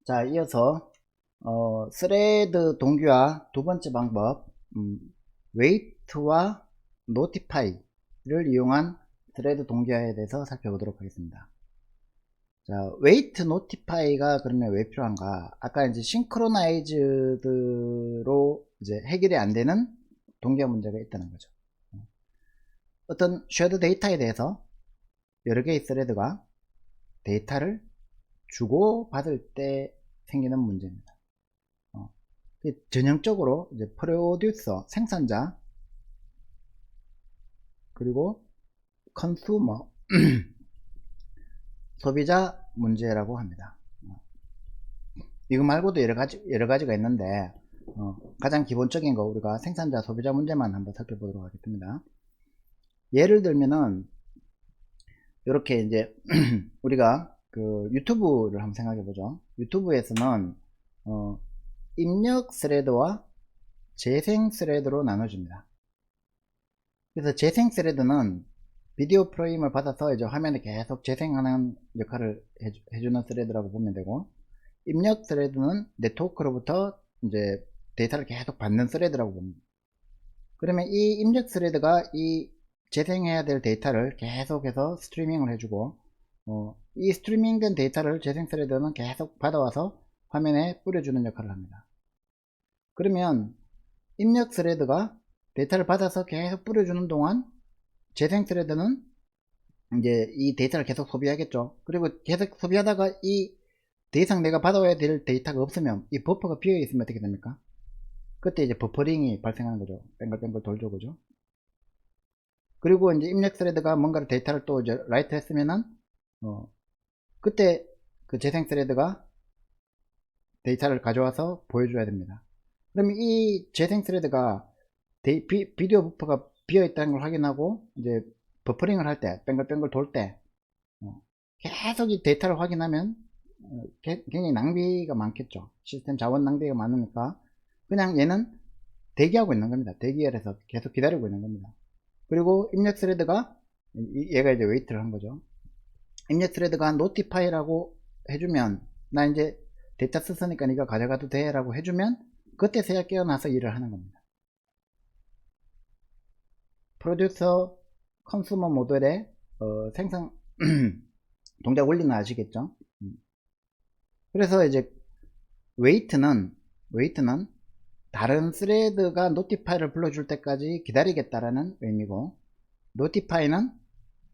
자, 이어서 스레드 동기화 두 번째 방법, wait와 notify를 이용한 스레드 동기화에 대해서 살펴보도록 하겠습니다. 자, wait notify가 그러면 왜 필요한가? 아까 이제 싱크로나이즈드로 이제 해결이 안 되는 동기화 문제가 있다는 거죠. 어떤 쉐어드 데이터에 대해서 여러 개의 스레드가 데이터를 주고받을 때 생기는 문제입니다. 전형적으로 이제 프로듀서 생산자 그리고 컨슈머 소비자 문제라고 합니다. 이거 말고도 여러 가지가 있는데 가장 기본적인 거 우리가 생산자 소비자 문제만 한번 살펴보도록 하겠습니다. 예를 들면은 이렇게 이제 우리가 그 유튜브를 한번 생각해 보죠. 유튜브에서는 입력 스레드와 재생 스레드로 나눠집니다. 그래서 재생 스레드는 비디오 프레임을 받아서 이제 화면에 계속 재생하는 역할을 해주는 스레드라고 보면 되고, 입력 스레드는 네트워크로부터 이제 데이터를 계속 받는 스레드라고 봅니다. 그러면 이 입력 스레드가 이 재생해야 될 데이터를 계속해서 스트리밍을 해주고, 이 스트리밍된 데이터를 재생 스레드는 계속 받아와서 화면에 뿌려주는 역할을 합니다. 그러면 입력 스레드가 데이터를 받아서 계속 뿌려주는 동안 재생 스레드는 이제 이 데이터를 계속 소비하겠죠. 그리고 계속 소비하다가 이 더 이상 내가 받아와야 될 데이터가 없으면 이 버퍼가 비어 있으면 어떻게 됩니까? 그때 이제 버퍼링이 발생하는 거죠. 뱅글뱅글 돌죠, 그죠? 그리고 이제 입력 스레드가 뭔가를 데이터를 또 이제 라이트 했으면은 그때 그 재생 스레드가 데이터를 가져와서 보여줘야 됩니다. 그러면 이 재생 스레드가 비디오 버퍼가 비어 있다는 걸 확인하고 이제 버퍼링을 할 때 뱅글뱅글 돌 때 계속 이 데이터를 확인하면 굉장히 낭비가 많겠죠. 시스템 자원 낭비가 많으니까 그냥 얘는 대기하고 있는 겁니다. 대기열에서 계속 기다리고 있는 겁니다. 그리고 입력 스레드가 얘가 이제 웨이트를 한 거죠. 입력 스레드가 notify라고 해주면 나 이제 데이터 썼으니까 네가 가져가도 돼 라고 해주면 그때서야 깨어나서 일을 하는 겁니다. 프로듀서 컨슈머 모델의 생산 동작 원리는 아시겠죠? 그래서 이제 웨이트는 다른 스레드가 노티파이를 불러줄 때까지 기다리겠다라는 의미고, 노티파이는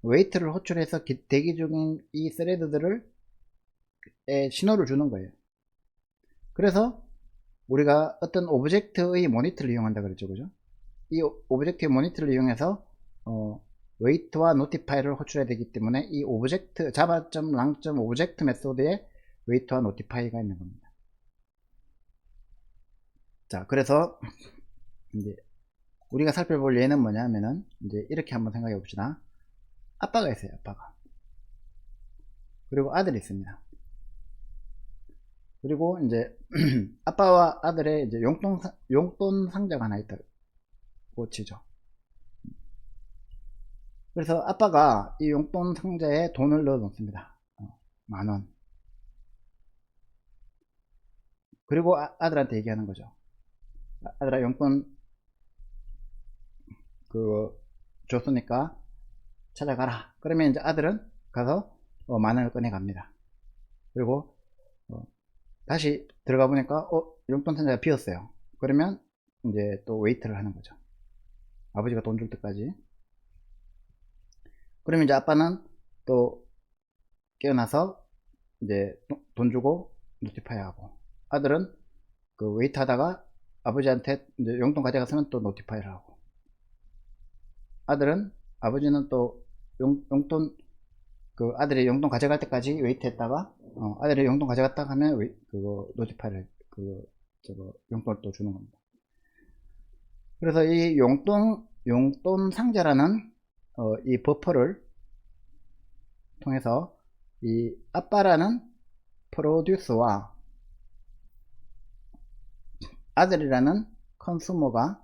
웨이트를 호출해서 대기 중인 이 스레드들을 신호를 주는 거예요. 그래서 우리가 어떤 오브젝트의 모니터를 이용한다 그랬죠, 그죠? 이 오브젝트의 모니터를 이용해서 웨이트와 노티파이를 호출해야 되기 때문에 이 오브젝트 java.lang. 오브젝트 메소드에 웨이트와 노티파이가 있는 겁니다. 자, 그래서 이제 우리가 살펴볼 예는 뭐냐면은 이제 이렇게 한번 생각해 봅시다. 아빠가 있어요, 아빠가. 그리고 아들이 있습니다. 그리고 이제 아빠와 아들의 이제 용돈 상자가 하나 있다고 치죠. 그래서 아빠가 이 용돈 상자에 돈을 넣어 놓습니다. 10,000원. 그리고 아들한테 얘기하는 거죠. 아들아, 용돈 줬으니까 찾아가라. 그러면 이제 아들은 가서 10,000원을 꺼내 갑니다. 그리고 다시 들어가 보니까 용돈 상자가 비었어요. 그러면 이제 또 웨이트를 하는 거죠. 아버지가 돈 줄 때까지. 그러면 이제 아빠는 또 깨어나서 이제 돈 주고 노티파이 하고, 아들은 그 웨이트 하다가 아버지한테 이제 용돈 가져갔으면 또 노티파이를 하고, 아버지는 또 용돈 그 아들이 용돈 가져갈 때까지 웨이트 했다가 아들이 용돈 가져갔다 하면 그거 노티파이를 용돈을 또 주는 겁니다. 그래서 이 용돈 상자라는 이 버퍼를 통해서 이 아빠라는 프로듀서와 아들이라는 컨슈머가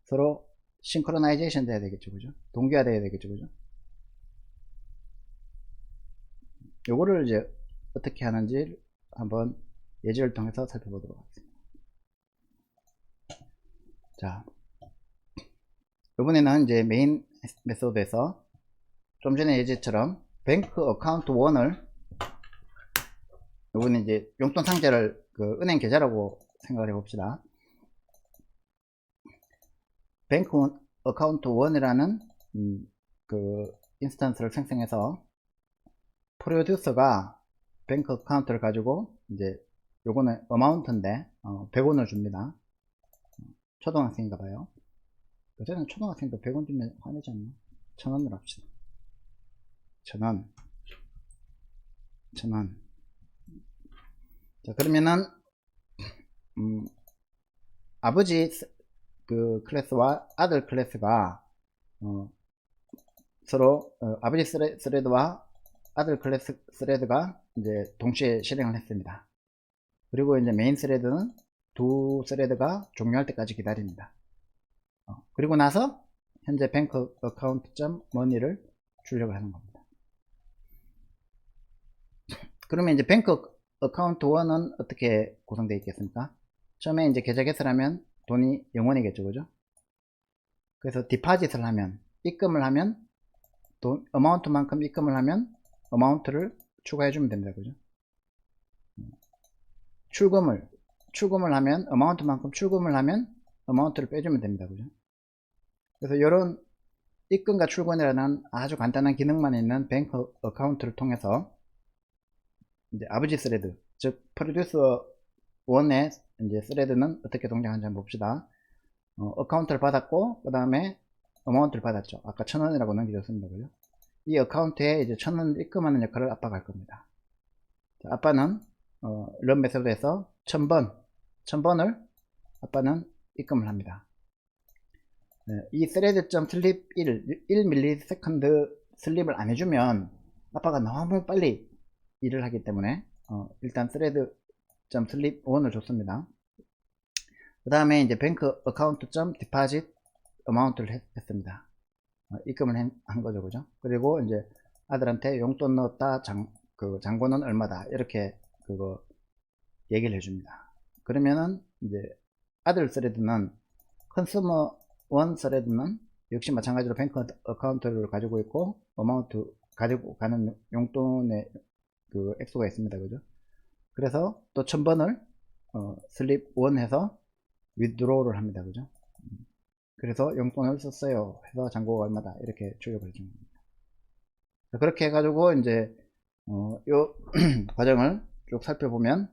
서로 싱크로나이제이션 돼야 되겠죠, 그죠? 동기화 돼야 되겠죠, 그죠? 요거를 이제 어떻게 하는지 한번 예제를 통해서 살펴보도록 하겠습니다. 자, 이번에는 이제 메인 메소드에서 좀 전에 예제처럼 뱅크 어카운트 1을 이번에 이제 용돈 상자를 그 은행 계좌라고 생각을 해봅시다. 뱅크 어카운트 1이라는 그 인스턴스를 생성해서 프로듀서가 뱅크 어카운트를 가지고 이제 요거는 어마운트인데 100원을 줍니다. 초등학생인가 봐요. 그전에는 초등학생도 100원 주면 화내지 않나? 1000원을 합시다. 1000원. 자, 그러면은 아버지 그 클래스와 아들 클래스가 서로 아버지 스레드와 아들 클래스 스레드가 이제 동시에 실행을 했습니다. 그리고 이제 메인 스레드는 두 스레드가 종료할 때까지 기다립니다. 그리고 나서 현재 뱅크 어카운트.money를 출력을 하는 겁니다. 그러면 이제 뱅크 어카운트 1은 어떻게 구성되어 있겠습니까? 처음에 이제 계좌 개설하면 돈이 0원이겠죠, 그죠? 그래서 디파짓을 하면, 입금을 하면 돈 어마운트만큼 입금을 하면 어마운트를 추가해 주면 됩니다, 그죠? 출금을 하면 어마운트만큼 출금을 하면 어마운트를 빼주면 됩니다, 그죠? 그래서 이런 입금과 출금이라는 아주 간단한 기능만 있는 뱅크 어카운트를 통해서 이제 아버지 스레드, 즉 프로듀서 1의 이제 스레드는 어떻게 동작하는지 한번 봅시다. 어카운트를 받았고 그 다음에 어마운트를 받았죠. 아까 1000원이라고 넘겨줬습니다, 그죠? 이 어카운트에 이제 1000원 입금하는 역할을 아빠가 할 겁니다. 자, 아빠는 런 메소드에서 1000번을 아빠는 입금을 합니다. 네, 이 thread.slip 1ms 슬립을 안 해주면 아빠가 너무 빨리 일을 하기 때문에 일단 thread.slip 1을 줬습니다. 그 다음에 이제 bank account.deposit amount를 했습니다. 입금을 한 거죠, 그죠? 그리고 이제 아들한테 용돈 넣었다, 잔고는 얼마다, 이렇게 그거 얘기를 해줍니다. 그러면은 이제 아들 스레드는 컨슈머 1 스레드는 역시 마찬가지로 뱅크 어카운트를 가지고 있고 어마운트 가지고 가는 용돈의 그 액수가 있습니다, 그죠? 그래서 또 1000번을 슬립 1 해서 withdraw를 합니다, 그죠? 그래서 용돈을 썼어요 해서 잔고가 얼마다 이렇게 출력을 해줍니다. 그렇게 해가지고 이제 요 과정을 쭉 살펴보면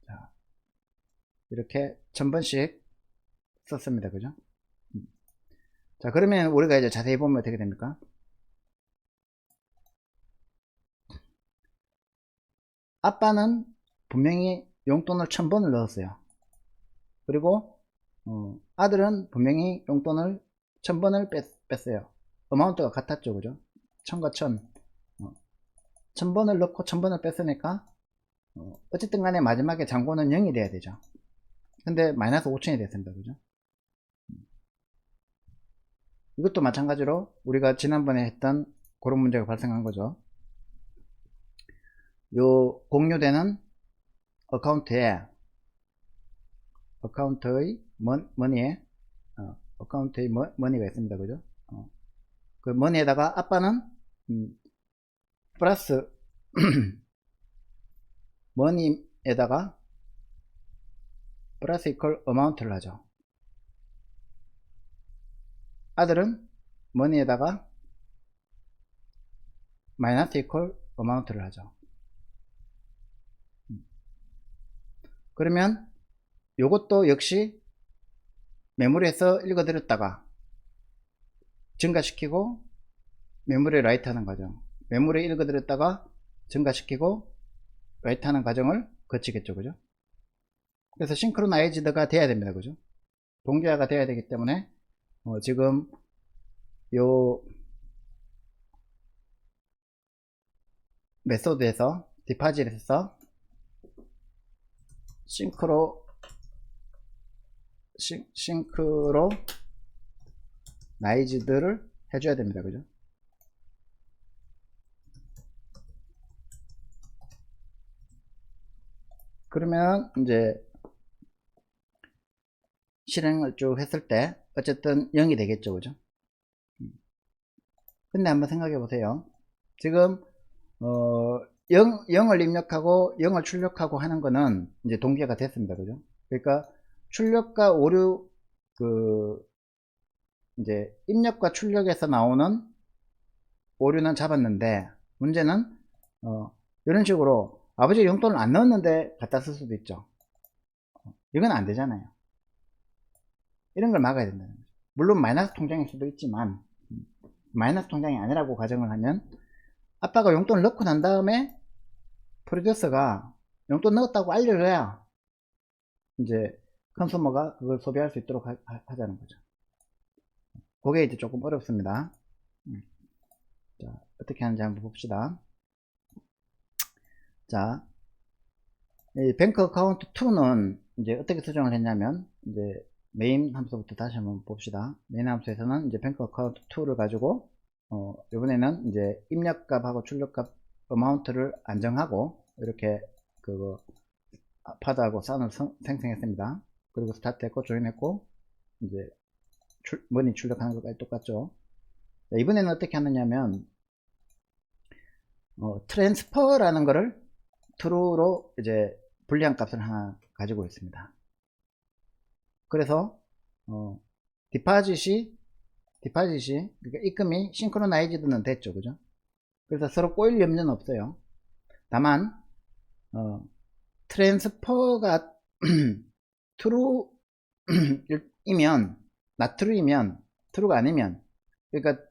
자, 이렇게 1000번씩 썼습니다, 그죠? 자, 그러면 우리가 이제 자세히 보면 어떻게 됩니까? 아빠는 분명히 용돈을 1000번을 넣었어요. 그리고 아들은 분명히 용돈을 1000번을 뺐어요. 어마운트가 같았죠, 그죠? 1000과 1000 1000번을 넣고 1000번을 뺐으니까 어쨌든 간에 마지막에 잔고는 0이 돼야 되죠. 근데 마이너스 5000이 됐습니다, 그죠? 이것도 마찬가지로 우리가 지난번에 했던 그런 문제가 발생한 거죠. 요 공유되는 어카운트의 머니에 어카운트의 머니가 있습니다, 그죠? 그 머니에다가 아빠는 플러스 머니에다가 플러스 이퀄 어마운트를 하죠. 아들은 머니에다가 마이너스 이퀄 어마운트를 하죠. 그러면 요것도 역시 메모리에서 읽어드렸다가 증가시키고 메모리에 라이트 하는 과정, 메모리에 읽어드렸다가 증가시키고 라이트 하는 과정을 거치겠죠, 그죠? 그래서 싱크로나이즈드가 돼야 됩니다, 그죠? 동기화가 돼야 되기 때문에 지금 요 메소드에서 디파짓에서 싱크로나이즈드를 해줘야 됩니다, 그죠? 그러면 이제 실행을 쭉 했을 때 어쨌든 0이 되겠죠, 그죠? 근데 한번 생각해 보세요. 지금 0을 입력하고 0을 출력하고 하는 거는 이제 동기화가 됐습니다, 그죠? 그러니까 출력과 오류 이제 입력과 출력에서 나오는 오류는 잡았는데, 문제는 이런 식으로 아버지 용돈을 안 넣었는데 갖다 쓸 수도 있죠. 이건 안 되잖아요. 이런 걸 막아야 된다는 거죠. 물론 마이너스 통장일 수도 있지만, 마이너스 통장이 아니라고 가정을 하면 아빠가 용돈을 넣고 난 다음에 프로듀서가 용돈 넣었다고 알려줘야 이제 컨슈머가 그걸 소비할 수 있도록 하자는 거죠. 그게 이제 조금 어렵습니다. 자, 어떻게 하는지 한번 봅시다. 자, 이 뱅크 어카운트 2는 이제 어떻게 수정을 했냐면, 이제 메인 함수부터 다시 한번 봅시다. 메인 함수에서는 이제 뱅크 어카운트 2를 가지고 이번에는 이제 입력값하고 출력값 어마운트를 안정하고 이렇게 파드하고 싼을 생성했습니다. 그리고 스타트 했고 조인했고 이제 머니 출력하는 것까지 똑같죠. 자, 이번에는 어떻게 하느냐면 트랜스퍼라는 거를 true로 이제 불리한 값을 하나 가지고 있습니다. 그래서 디파짓이 그러니까 입금이 싱크로나이즈드는 됐죠, 그죠? 그래서 서로 꼬일 염려는 없어요. 다만 트랜스퍼가 true이면 not true이면 true가 아니면, 그러니까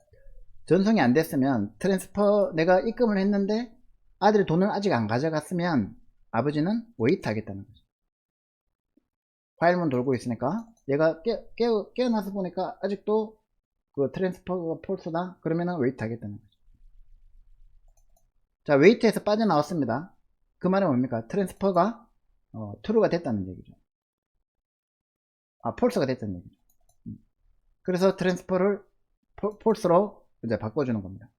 전송이 안 됐으면, 트랜스퍼 내가 입금을 했는데 아들이 돈을 아직 안 가져갔으면 아버지는 웨이트 하겠다는 거죠. 파일문 돌고 있으니까 얘가 깨어나서 보니까 아직도 그 트랜스퍼가 폴스다, 그러면은 웨이트 하겠다는 거죠. 자, 웨이트에서 빠져나왔습니다. 그 말은 뭡니까? 트랜스퍼가 true가 됐다는 얘기죠. 폴스가 됐다는 얘기죠. 그래서 트랜스퍼를 폴스로 이제 바꿔주는 겁니다.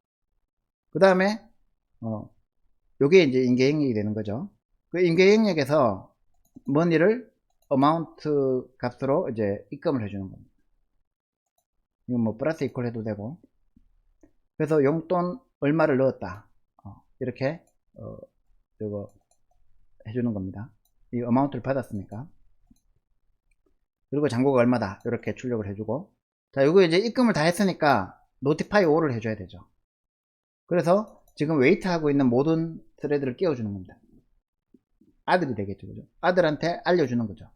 그 다음에 요게 이제 인계영역이 되는 거죠. 그 인계영역에서 머니를 어마운트 값으로 이제 입금을 해주는 겁니다. 이건 뭐 플러스 이퀄 해도 되고, 그래서 용돈 얼마를 넣었다, 이렇게 이거 해주는 겁니다. 이 어마운트를 받았으니까. 그리고 잔고가 얼마다 이렇게 출력을 해주고, 자, 요거 이제 입금을 다 했으니까 노티파이 5를 해줘야 되죠. 그래서 지금 웨이트 하고 있는 모든 스레드를 깨워주는 겁니다. 아들이 되겠죠, 그죠? 아들한테 알려주는 거죠.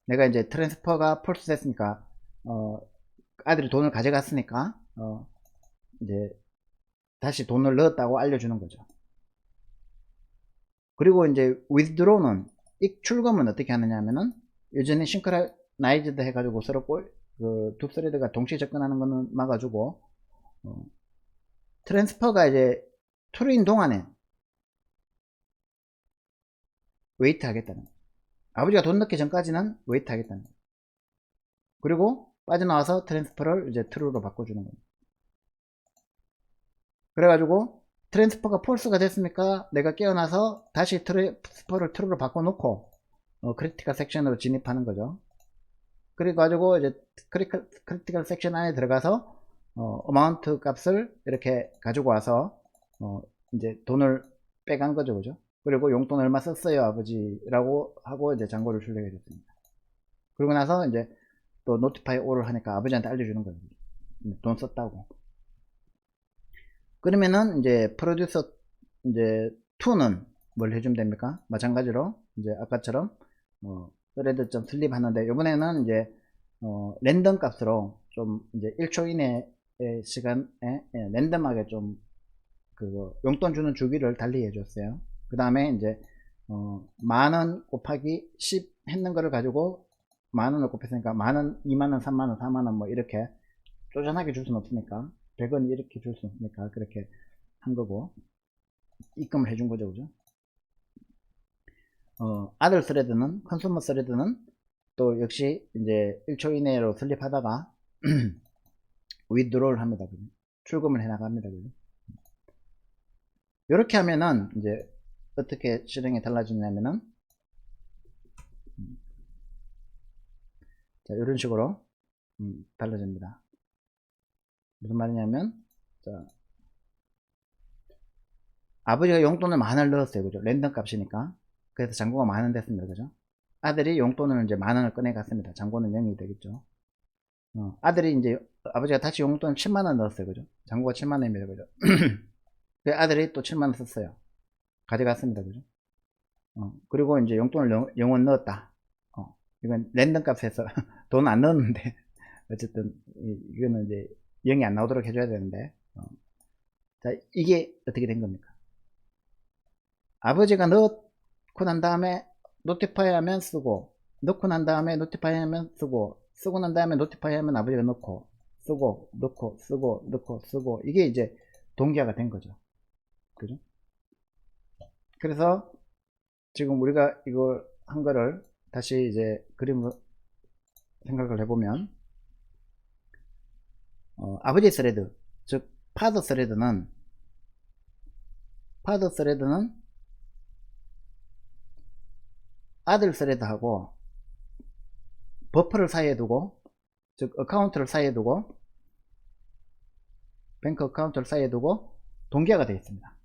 내가 이제 트랜스퍼가 폴스 됐으니까 아들이 돈을 가져갔으니까 이제 다시 돈을 넣었다고 알려주는 거죠. 그리고 이제 withdraw는, 출금은 어떻게 하느냐 하면은, 여전히 싱크로나이즈드 해가지고 서로 두 스레드가 동시에 접근하는 거는 막아주고, 트랜스퍼가 이제 true인 동안에 웨이트 하겠다는 거예요. 아버지가 돈 넣기 전까지는 웨이트 하겠다는 거예요. 그리고 빠져나와서 트랜스퍼를 이제 true로 바꿔주는 겁니다. 그래가지고 트랜스퍼가 폴스가 됐으니까 내가 깨어나서 다시 트랜스퍼를 true로 바꿔놓고 크리티컬 섹션으로 진입하는 거죠. 그래가지고 이제 크리티컬 섹션 안에 들어가서 어마운트 값을 이렇게 가지고 와서 이제 돈을 빼간 거죠, 그죠? 그리고 용돈 얼마 썼어요, 아버지라고 하고 이제 잔고를 출력해 줬습니다. 그러고 나서 이제 또 노티파이 5를 하니까 아버지한테 알려주는 거죠. 돈 썼다고. 그러면은 이제 프로듀서 이제 2는 뭘 해주면 됩니까? 마찬가지로 이제 아까처럼 thread.sleep 하는데, 이번에는 이제 랜덤 값으로 좀 이제 1초 이내의 시간에 랜덤하게 좀 용돈 주는 주기를 달리 해줬어요. 그 다음에 이제 만원 곱하기 10 했는 거를 가지고 만원을 곱했으니까 만원, 2만원, 3만원, 4만원 뭐 이렇게 쪼잔하게 줄 수는 없으니까 100원 이렇게 줄 수 없으니까 그렇게 한 거고, 입금을 해준 거죠, 그죠? 아들 스레드는, 컨슈머 스레드는 또 역시 이제 1초 이내로 슬립하다가 withdraw를 합니다, 그죠? 출금을 해 나갑니다, 그죠? 이렇게 하면은 이제 어떻게 실행이 달라지냐면은, 자, 이런 식으로, 달라집니다. 무슨 말이냐면, 자, 아버지가 용돈을 10,000원을 넣었어요. 그죠? 랜덤 값이니까. 그래서 잔고가 10,000원 됐습니다. 그죠? 아들이 용돈을 이제 10,000원을 꺼내 갔습니다. 잔고는 0이 되겠죠. 아들이 이제, 아버지가 다시 용돈을 70,000원 넣었어요. 그죠? 잔고가 70,000원입니다. 그죠? 그 아들이 또 70,000원 썼어요. 가져갔습니다. 그죠? 그리고 이제 용돈을 0원 넣었다. 이건 랜덤 값에서 돈 안 넣었는데, 어쨌든, 이거는 이제 0이 안 나오도록 해줘야 되는데, 자, 이게 어떻게 된 겁니까? 아버지가 넣고 난 다음에 노티파이 하면 쓰고, 넣고 난 다음에 노티파이 하면 쓰고, 쓰고 난 다음에 노티파이 하면 아버지가 넣고, 쓰고, 넣고, 쓰고, 넣고, 쓰고, 이게 이제 동기화가 된 거죠. 그죠? 그래서 지금 우리가 이걸 한 거를 다시 이제 그림으로 생각을 해보면, 아버지 스레드, 즉, 파더 스레드는 아들 스레드하고 버퍼를 사이에 두고, 즉 어카운트를 사이에 두고, 뱅크 어카운트를 사이에 두고 동기화가 되어 있습니다.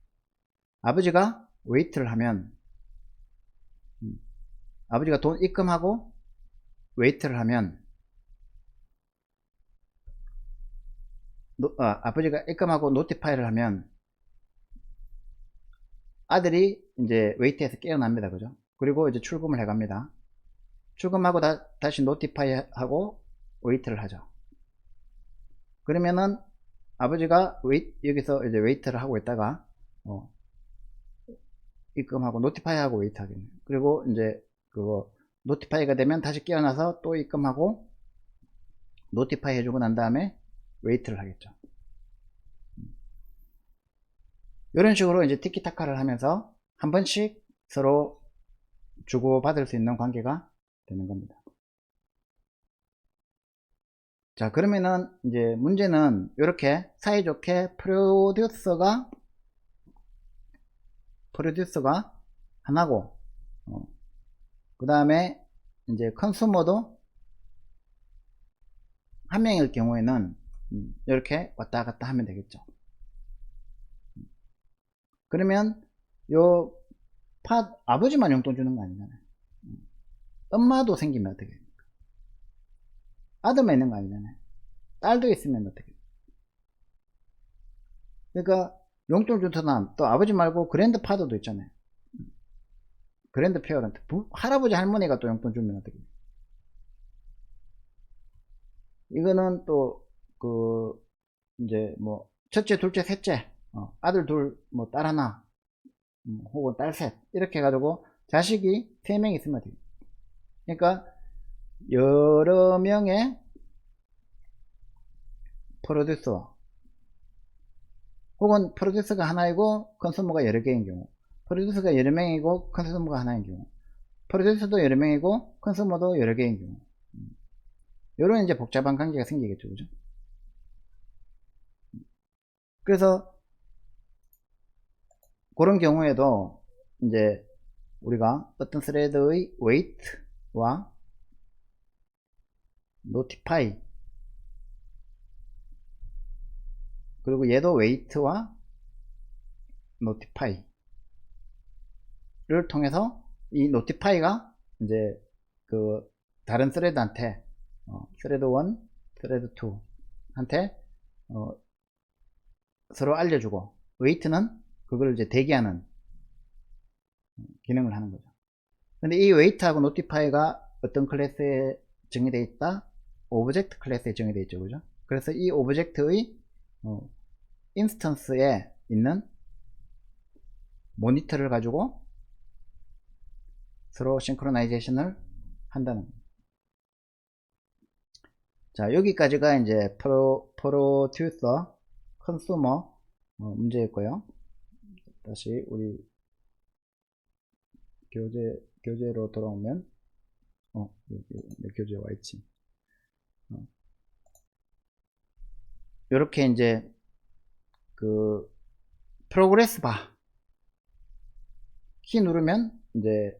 아버지가 웨이트를 하면, 아버지가 돈 입금하고 웨이트를 하면, 아버지가 입금하고 노티파이를 하면 아들이 이제 웨이트에서 깨어납니다. 그죠? 그리고 이제 출금을 해갑니다. 출금하고 다시 노티파이 하고 웨이트를 하죠. 그러면은 아버지가 여기서 이제 웨이트를 하고 있다가 입금하고 노티파이 하고 웨이트 하겠네요. 그리고 이제 그거 노티파이가 되면 다시 깨어나서 또 입금하고 노티파이 해주고 난 다음에 웨이트를 하겠죠. 이런 식으로 이제 티키타카를 하면서 한 번씩 서로 주고받을 수 있는 관계가 되는 겁니다. 자, 그러면은 이제 문제는 이렇게 사이좋게 프로듀서가 하나고, 그 다음에 이제 컨슈머도 한 명일 경우에는 이렇게 왔다 갔다 하면 되겠죠. 그러면 요 아버지만 용돈 주는 거 아니잖아요. 엄마도 생기면 어떻게 됩니까? 아들만 있는 거 아니잖아요. 딸도 있으면 어떻게 됩니까? 그러니까 용돈 준 사람 또 아버지 말고 그랜드 파더도 있잖아요. 그랜드 페어런트, 할아버지 할머니가 또 용돈 주면 어떻게 됩니까? 이거는 또 이제 뭐 첫째 둘째 셋째, 아들 둘 뭐 딸 하나, 혹은 딸 셋, 이렇게 해가지고 자식이 3명 있으면 돼요. 그러니까 여러 명의 프로듀서, 혹은 프로듀서가 하나이고 컨슈머가 여러 개인 경우, 프로듀서가 여러 명이고 컨슈머가 하나인 경우, 프로듀서도 여러 명이고 컨슈머도 여러 개인 경우, 이런 이제 복잡한 관계가 생기겠죠. 그죠? 그래서 그런 경우에도 이제 우리가 어떤 스레드의 웨이트와 노티파이, 그리고 얘도 웨이트와 노티파이를 통해서 이 노티파이가 이제 그 다른 스레드한테 스레드 1, 스레드 2 한테 서로 알려주고, 웨이트는 그걸 이제 대기하는 기능을 하는 거죠. 근데 이 웨이트하고 노티파이가 어떤 클래스에 정의되어 있다? 오브젝트 클래스에 정의되어 있죠. 그죠? 그래서 이 오브젝트의 인스턴스에 있는 모니터를 가지고 서로 싱크로나이제이션을 한다는 겁니다. 자, 여기까지가 이제 프로듀서, 컨슈머 문제였고요. 다시 우리 교재로 돌아오면, 여기 교재 와있지. 요렇게 이제 그 프로그레스 바, 키 누르면 이제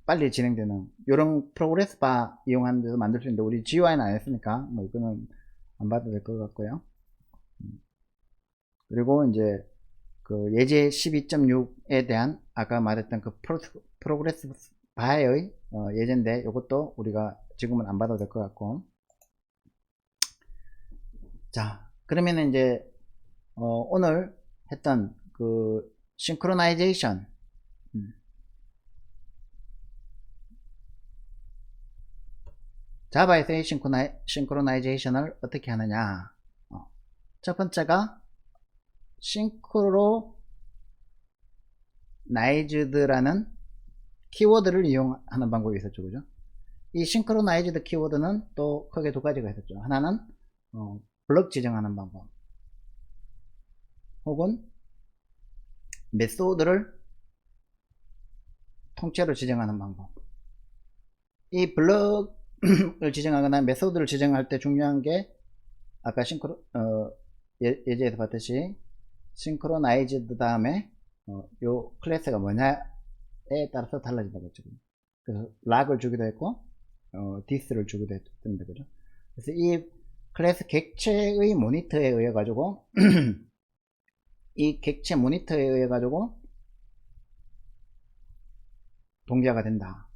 빨리 진행되는 이런 프로그레스 바 이용하는 데서 만들 수 있는데 우리 GUI는 안 했으니까 뭐 이거는 안 봐도 될 것 같고요. 그리고 이제 그 예제 12.6에 대한 아까 말했던 그 프로그레스 바의 예제인데 이것도 우리가 지금은 안 봐도 될 것 같고. 자, 그러면 이제 오늘 했던 그 싱크로나이제이션, 자바에서의 싱크로나이제이션을 어떻게 하느냐. 첫 번째가 싱크로나이즈드라는 키워드를 이용하는 방법이 있었죠. 그죠? 이 싱크로나이즈드 키워드는 또 크게 두 가지가 있었죠. 하나는 블럭 지정하는 방법, 혹은 메소드를 통째로 지정하는 방법. 이 블럭을 지정하거나 메소드를 지정할 때 중요한 게 아까 예제에서 봤듯이 싱크로나이즈드 다음에 요 클래스가 뭐냐에 따라서 달라진다고 했죠. 그래서 락을 주기도 했고 디스를 주기도 했던데, 그죠? 그래서 이 클래스 객체의 모니터에 의해 가지고 이 객체 모니터에 의해 가지고 동기화가 된다.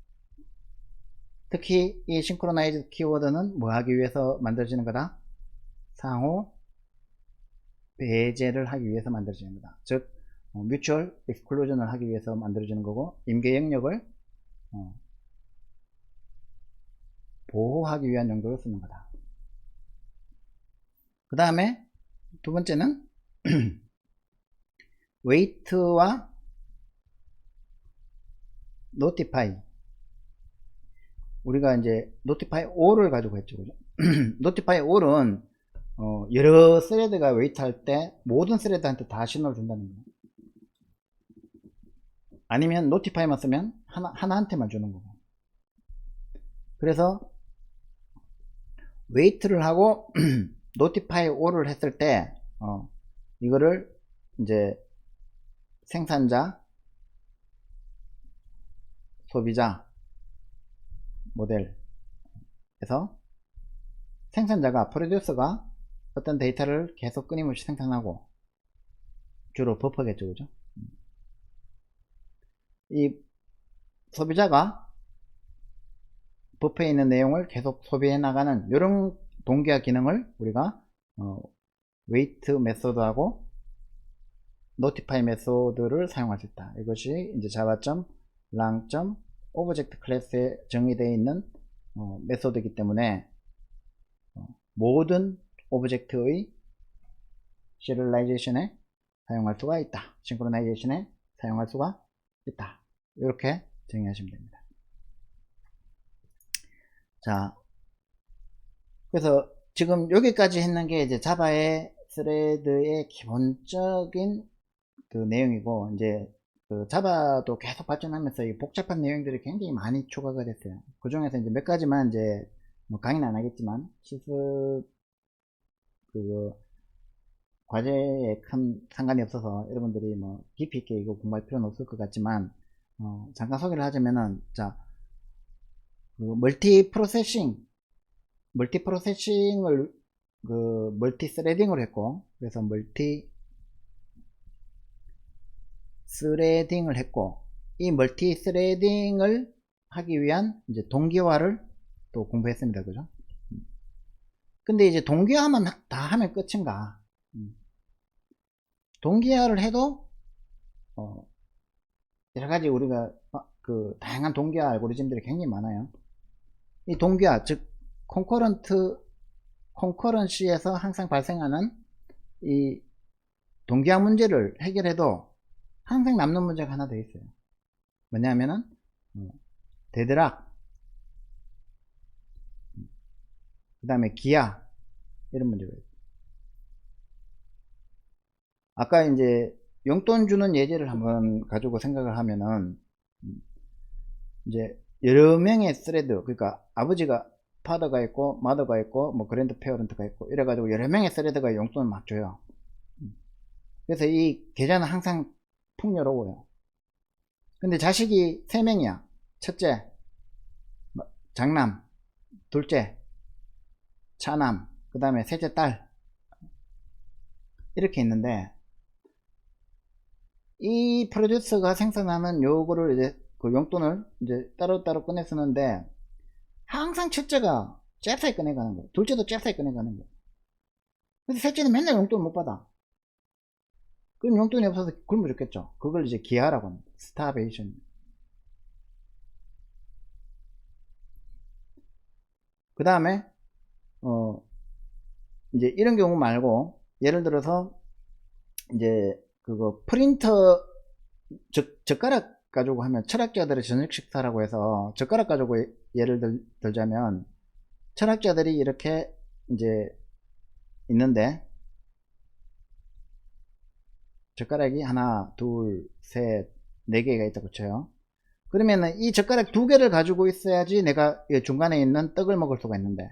특히 이 싱크로나이즈 키워드는 뭐 하기 위해서 만들어지는 거다? 상호 배제를 하기 위해서 만들어지는 거다. 즉 뮤추얼 익스클루전을 하기 위해서 만들어지는 거고, 임계 영역을 보호하기 위한 용도로 쓰는 거다. 그 다음에 두 번째는 웨이트와 노티파이. 우리가 이제 노티파이 all을 가지고 했죠. 그죠? 노티파이 all은 여러 스레드가 웨이트 할 때 모든 스레드한테 다 신호를 준다는 거예요. 아니면 노티파이만 쓰면 하나한테만 주는 거고. 그래서 웨이트를 하고 노티파이 all을 했을 때 이거를 이제 생산자, 소비자 모델에서 생산자가 프로듀서가 어떤 데이터를 계속 끊임없이 생산하고, 주로 버퍼겠죠. 그죠? 이 소비자가 버퍼에 있는 내용을 계속 소비해 나가는 이런 동기화 기능을 우리가 웨이트 메소드하고 노티파이 메소드를 사용할 수 있다. 이것이 이제 java.lang.object 클래스에 정의되어 있는 메소드이기 때문에 모든 오브젝트의 시리얼라이제이션에 사용할 수가 있다. 싱크로나이제이션에 사용할 수가 있다. 이렇게 정의하시면 됩니다. 자, 그래서 지금 여기까지 했는 게 이제 자바의 스레드의 기본적인 그 내용이고, 이제 그 자바도 계속 발전하면서 이 복잡한 내용들이 굉장히 많이 추가가 됐어요. 그 중에서 이제 몇 가지만 이제 뭐 강의는 안 하겠지만 실습 그 과제에 큰 상관이 없어서 여러분들이 뭐 깊이 있게 이거 공부할 필요는 없을 것 같지만 잠깐 소개를 하자면은, 자, 그 멀티 프로세싱을 그 멀티 스레딩을 했고, 그래서 멀티 스레딩을 했고, 이 멀티 스레딩을 하기 위한 이제 동기화를 또 공부했습니다. 그죠? 근데 이제 동기화만 다 하면 끝인가? 동기화를 해도 여러가지 우리가 그 다양한 동기화 알고리즘들이 굉장히 많아요. 이 동기화, 즉 콘커런시에서 항상 발생하는 이 동기화 문제를 해결해도 항상 남는 문제가 하나 더 있어요. 뭐냐면은 데드락, 그 다음에 기아, 이런 문제가 있어요. 아까 이제 용돈 주는 예제를 한번 가지고 생각을 하면은, 이제 여러 명의 스레드, 그러니까 아버지가 파더가 있고 마더가 있고 뭐 그랜드 페어런트가 있고 이래가지고 여러 명의 스레드가 용돈을 막 줘요. 그래서 이 계좌는 항상 풍요로워요. 근데 자식이 3명이야. 첫째, 장남, 둘째, 차남, 그 다음에 셋째 딸. 이렇게 있는데, 이 프로듀서가 생산하는 요거를 이제 그 용돈을 이제 따로따로 꺼내 쓰는데, 항상 첫째가 잽싸게 꺼내가는 거야. 둘째도 잽싸게 꺼내가는 거야. 근데 셋째는 맨날 용돈 못 받아. 그럼 용돈이 없어서 굶어 죽겠죠. 그걸 이제 기아라고 합니다. 스타베이션. 그 다음에 이제 이런 경우 말고, 예를 들어서 이제 그거 프린터 젓가락 가지고 하면, 철학자들의 저녁 식사라고 해서 젓가락 가지고 예를 들자면, 철학자들이 이렇게 이제 있는데, 젓가락이 하나, 둘, 셋, 네 개가 있다고 쳐요. 그러면은 이 젓가락 2개를 가지고 있어야지 내가 중간에 있는 떡을 먹을 수가 있는데,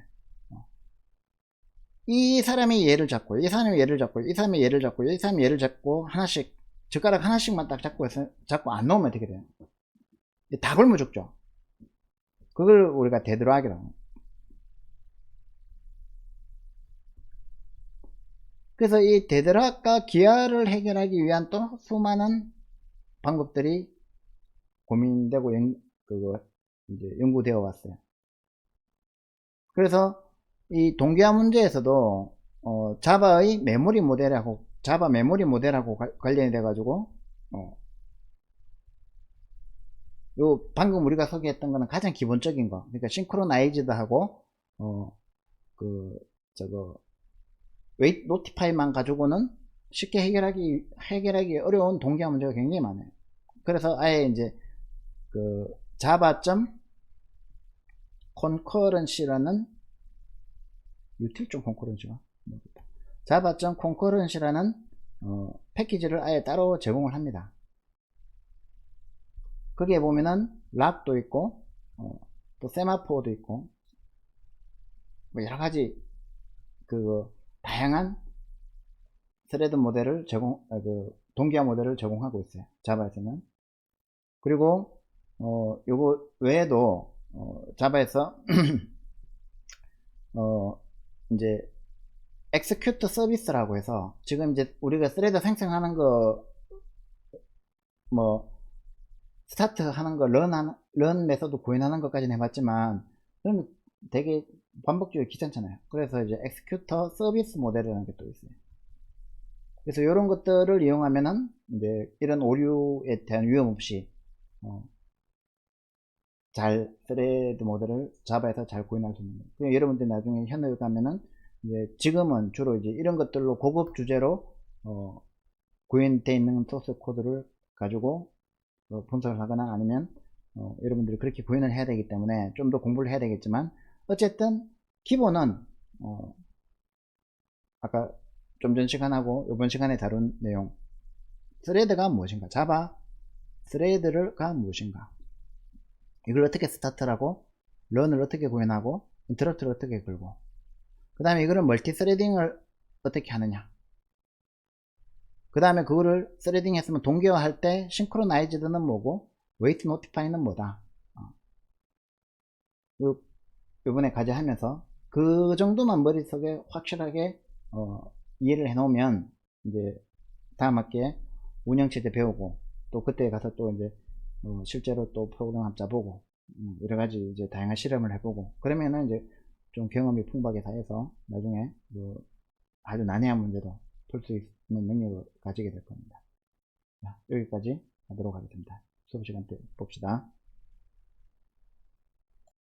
이 사람이 얘를 잡고, 이 사람이 얘를 잡고, 이 사람이 얘를 잡고, 이 사람이 얘를 잡고, 하나씩, 젓가락 하나씩만 딱 잡고 안 놓으면 어떻게 돼요? 다 굶어 죽죠. 그걸 우리가 데드락이라고 합니다. 그래서 이 데드락과 기아를 해결하기 위한 또 수많은 방법들이 고민되고 이제 연구되어 왔어요. 그래서 이 동기화 문제에서도 자바의 메모리 모델하고, 자바 메모리 모델하고 관련이 돼 가지고 요 방금 우리가 소개했던 거는 가장 기본적인 거, 그러니까 싱크로나이즈드하고 저거 웨이트 노티파이만 가지고는 쉽게 해결하기 어려운 동기화 문제가 굉장히 많아요. 그래서 아예 이제 그 자바.concurrency라는 유틸.concurrency가 자바.concurrency라는 패키지를 아예 따로 제공을 합니다. 거기에 보면은 락도 있고 또 세마포도 있고 뭐 여러가지 다양한 스레드 모델을 동기화 모델을 제공하고 있어요, 자바에서는. 그리고 요거 외에도 자바에서 이제 execute 서비스라고 해서, 지금 이제 우리가 스레드 생성하는 거 스타트 하는 거, 런 메서드 구현하는 것까지는 해봤지만, 그러면 되게 반복적으로 귀찮잖아요. 그래서 이제 executor 서비스 모델이라는 게 또 있어요. 그래서 이런 것들을 이용하면은 이제 이런 오류에 대한 위험 없이 잘 스레드 모델을 자바에서 잘 구현할 수 있는 거예요. 여러분들이 나중에 현업에 가면은 이제 지금은 주로 이제 이런 것들로 고급 주제로 구현되어 있는 소스 코드를 가지고 분석을 하거나, 아니면 여러분들이 그렇게 구현을 해야 되기 때문에 좀 더 공부를 해야 되겠지만, 어쨌든 기본은 아까 좀 전 시간하고 이번 시간에 다룬 내용, 스레드가 무엇인가, 자바 스레드가 무엇인가, 이걸 어떻게 스타트하고, 런을 어떻게 구현하고, 인터럽트를 어떻게 걸고, 그 다음에 이거를 멀티 스레딩을 어떻게 하느냐, 그 다음에 그거를 스레딩 했으면 동기화 할 때 싱크로나이즈드는 뭐고 웨이트 노티파이는 뭐다, 요번에 과제하면서 그 정도만 머릿속에 확실하게 이해를 해 놓으면, 이제 다음 학기에 운영체제 배우고, 또 그때 가서 또 이제 실제로 또 프로그램 한번 짜보고 여러가지 이제 다양한 실험을 해보고, 그러면은 이제 좀 경험이 풍부하게 쌓여서 나중에 아주 난해한 문제도 풀 수 있는 능력을 가지게 될 겁니다. 자, 여기까지 하도록 하겠습니다. 수업 시간 때 봅시다.